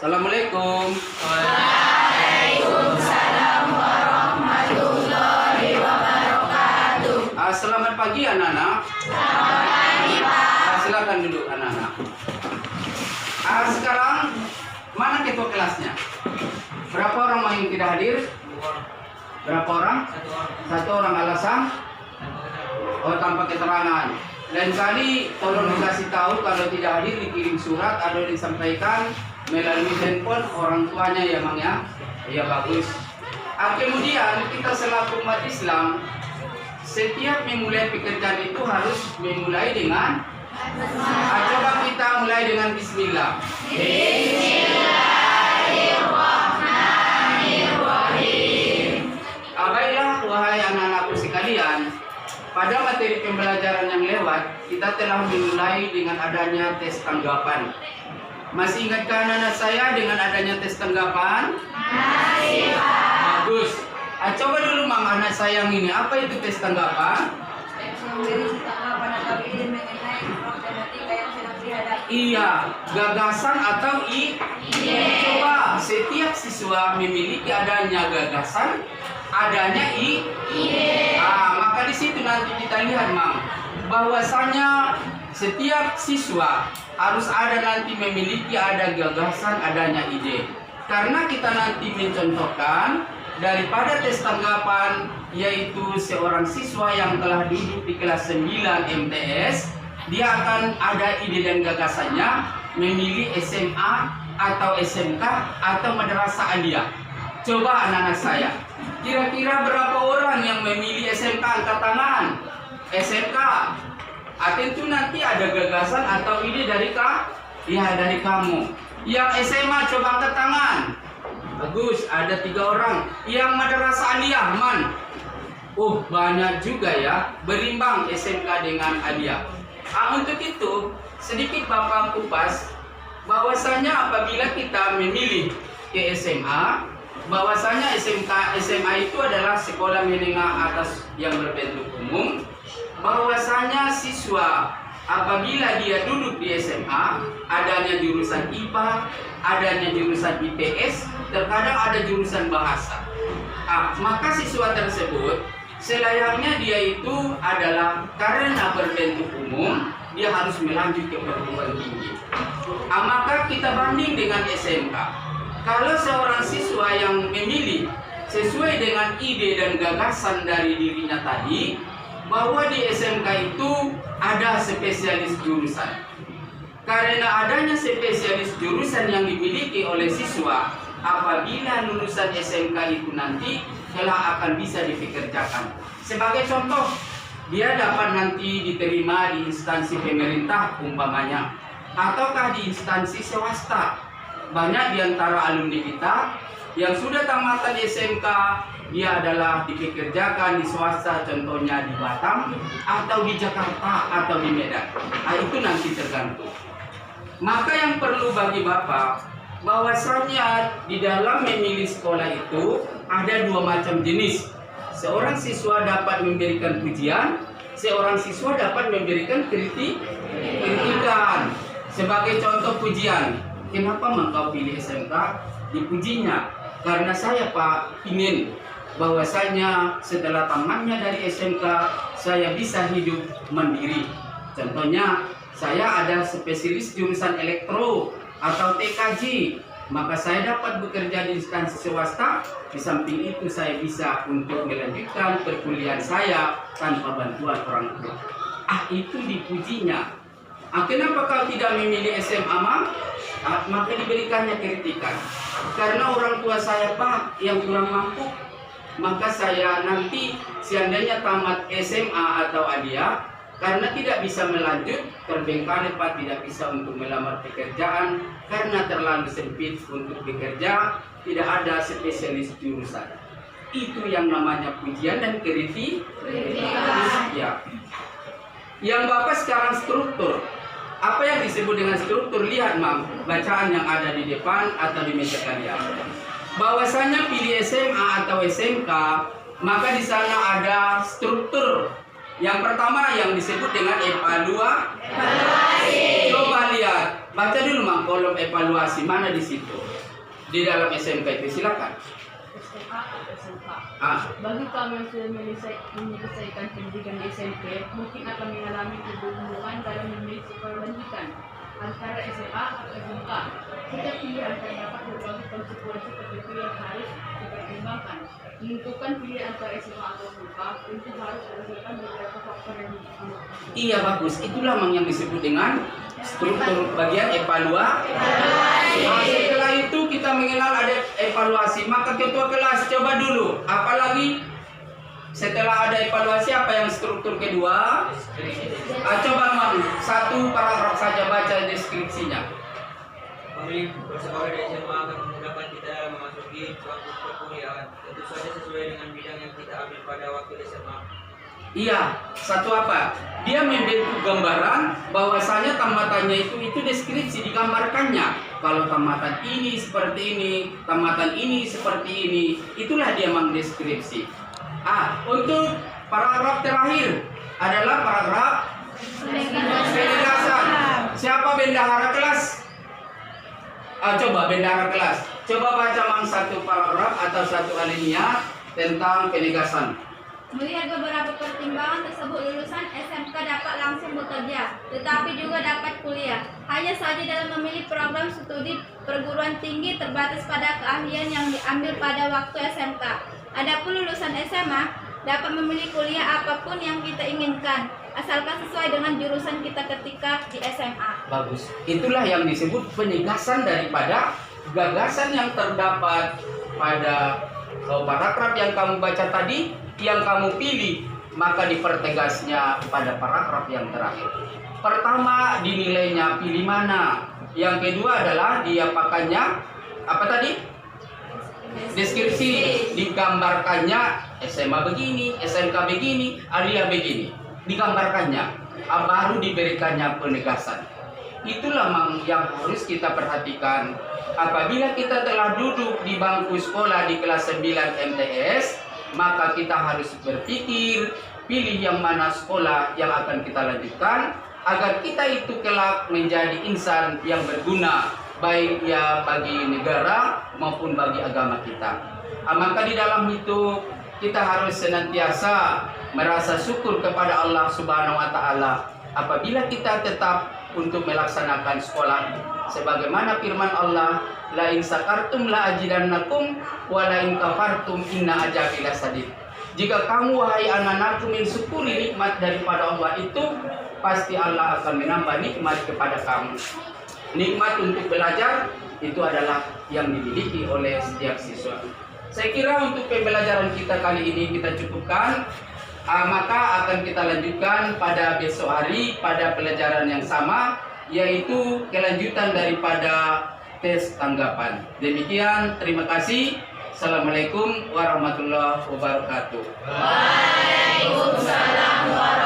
Assalamualaikum. Waalaikumsalam warahmatullahi wabarakatuh. Selamat pagi anak-anak. Selamat pagi, Pak. Silakan duduk anak-anak. Sekarang mana ketua kelasnya? Berapa orang yang tidak hadir? Berapa orang? Satu orang. Alasan? Oh, tanpa keterangan. Lain kali tolong dikasih tahu kalau tidak hadir dikirim surat atau disampaikan melalui handphone orang tuanya ya Mang ya. Ya bagus. Kemudian kita selaku umat Islam setiap memulai pekerjaan itu harus memulai dengan coba kita mulai dengan bismillah. Bismillahirrahmanirrahim. Baiklah wahai anak-anakku sekalian, pada materi pembelajaran yang lewat kita telah memulai dengan adanya tes tanggapan. Masih ingatkah anak-anak saya dengan adanya tes tanggapan? Masih, Pak. Bagus. Coba dulu Mang anak sayang ini, apa itu tes tanggapan? Iya, gagasan atau ide. Coba setiap siswa memiliki adanya gagasan, adanya ide. Maka di situ nanti kita lihat Mang, bahwasanya setiap siswa harus ada nanti memiliki ada gagasan, adanya ide. Karena kita nanti mencontohkan daripada tes tanggapan, yaitu seorang siswa yang telah duduk di kelas 9 MTS, dia akan ada ide dan gagasannya memilih SMA atau SMK atau madrasah aliyah. Coba anak-anak saya, kira-kira berapa orang yang memilih SMK? Angkat tangan. SMK. Tentu nanti ada gagasan atau ide dari dari kamu. Yang SMA coba angkat tangan. Bagus, ada 3 orang. Yang madrasah aliyah, man? Banyak juga ya. Berimbang SMK dengan aliyah. Untuk itu, sedikit Bapak kupas bahwasanya apabila kita memilih ke SMA, bahwasanya SMA itu adalah sekolah menengah atas yang berbentuk umum. Bahwasanya siswa apabila dia duduk di SMA, adanya jurusan IPA, adanya jurusan IPS, terkadang ada jurusan bahasa. Maka siswa tersebut selayaknya dia itu adalah karena berbentuk umum, dia harus melanjut ke perguruan tinggi. Maka kita banding dengan SMK. Kalau seorang siswa yang memilih sesuai dengan ide dan gagasan dari dirinya tadi, bahwa di SMK itu ada spesialis jurusan. Karena adanya spesialis jurusan yang dimiliki oleh siswa, apabila lulusan SMK itu nanti telah akan bisa dipekerjakan. Sebagai contoh, dia dapat nanti diterima di instansi pemerintah umpamanya, ataukah di instansi swasta. Banyak di antara alumni kita yang sudah tamatan SMK, dia adalah dipekerjakan di swasta, contohnya di Batam, atau di Jakarta, atau di Medan. Itu nanti tergantung. Maka yang perlu bagi Bapak, bahwasanya di dalam memilih sekolah itu ada 2 macam jenis. Seorang siswa dapat memberikan pujian, seorang siswa dapat memberikan kritikan. Sebagai contoh pujian, kenapa engkau pilih SMK? Dipujinya, karena saya Pak ingin bahwasanya setelah tamatnya dari SMK saya bisa hidup mandiri. Contohnya, saya ada spesialis jurusan elektro atau TKJ, maka saya dapat bekerja di instansi swasta. Di samping itu saya bisa untuk melanjutkan perkuliahan saya tanpa bantuan orang tua. Itu dipujinya. Kenapa kau tidak memilih SMA, Mam? Maka diberikannya kritikan. Karena orang tua saya Pak yang kurang mampu, maka saya nanti seandainya tamat SMA atau aliyah, karena tidak bisa melanjut, terbengkalai Pak, tidak bisa untuk melamar pekerjaan karena terlalu sempit untuk bekerja, tidak ada spesialis jurusan. Itu yang namanya pujian dan kritikan. Ya. Yang Bapak sekarang struktur. Apa yang disebut dengan struktur? Lihat Mam, bacaan yang ada di depan atau di meja kalian. Bahwasanya pilih SMA atau SMK, maka di sana ada struktur. Yang pertama yang disebut dengan evaluasi. Coba lihat, Baca dulu Mang kolom evaluasi mana di situ. Di dalam SMK itu silakan. SMA atau SMK. Bagi kami yang sudah menyelesaikan pendidikan di SMP, mungkin akan mengalami kebingungan dalam memilih sekolah lanjutan antara SMA atau SMK. Kita pilih antara dapat berbagai konsekuensi tertentu yang harus dipertimbangkan. Menentukan pilihan antara SMA atau SMK tentu harus berdasarkan beberapa faktor yang dipertimbangkan. Iya bagus, itulah Mang yang disebut dengan struktur bagian evaluasi. Setelah itu kita mengenal ada evaluasi, maka ketua kelas coba dulu. Apalagi setelah ada evaluasi apa yang struktur kedua? Coba Mang, satu paragraf saja baca deskripsinya. Memilih bersekolah di SMA akan memudahkan kita memasuki suatu perkuliahan, tentu saja sesuai dengan bidang yang kita ambil pada waktu SMA. Iya, satu apa? Dia membentuk gambaran bahwasanya tamatannya itu deskripsi digambarkannya. Kalau tamatan ini seperti ini, tamatan ini seperti ini, itulah dia mendeskripsi. Untuk paragraf terakhir adalah paragraf penegasan. Siapa bendahara kelas? Coba bendahara kelas. Coba baca Mang satu paragraf atau satu alinea tentang penegasan. Melihat beberapa pertimbangan tersebut, lulusan SMK dapat langsung bekerja, tetapi juga dapat kuliah. Hanya saja dalam memilih program studi perguruan tinggi terbatas pada keahlian yang diambil pada waktu SMK. Adapun lulusan SMA dapat memilih kuliah apapun yang kita inginkan, asalkan sesuai dengan jurusan kita ketika di SMA. Bagus. Itulah yang disebut penegasan daripada gagasan yang terdapat pada paragraf yang kamu baca tadi, yang kamu pilih, maka dipertegasnya pada paragraf yang terakhir. Pertama, dinilainya pilih mana. Yang kedua adalah diapakannya, apa tadi? Deskripsi, digambarkannya SMA begini, SMK begini, alia begini. Digambarkannya, baru diberikannya penegasan. Itulah yang harus kita perhatikan. Apabila kita telah duduk di bangku sekolah di kelas 9 MTS, maka kita harus berpikir pilih yang mana sekolah yang akan kita lanjutkan agar kita itu kelak menjadi insan yang berguna baik ya bagi negara maupun bagi agama kita. Maka di dalam itu kita harus senantiasa merasa syukur kepada Allah Subhanahu wa taala apabila kita tetap untuk melaksanakan sekolah sebagaimana firman Allah, la in sakartum la ajidannakum wa la in kafartum inna azabi lasadid. Jika kamu wahai anak-anakku mensyukuri nikmat daripada Allah itu, pasti Allah akan menambah nikmat kepada kamu. Nikmat untuk belajar itu adalah yang dimiliki oleh setiap siswa. Saya kira untuk pembelajaran kita kali ini kita cukupkan. Maka akan kita lanjutkan pada besok hari pada pelajaran yang sama, yaitu kelanjutan daripada tes tanggapan. Demikian, terima kasih. Assalamualaikum warahmatullahi wabarakatuh. Waalaikumsalam warahmatullahi wabarakatuh.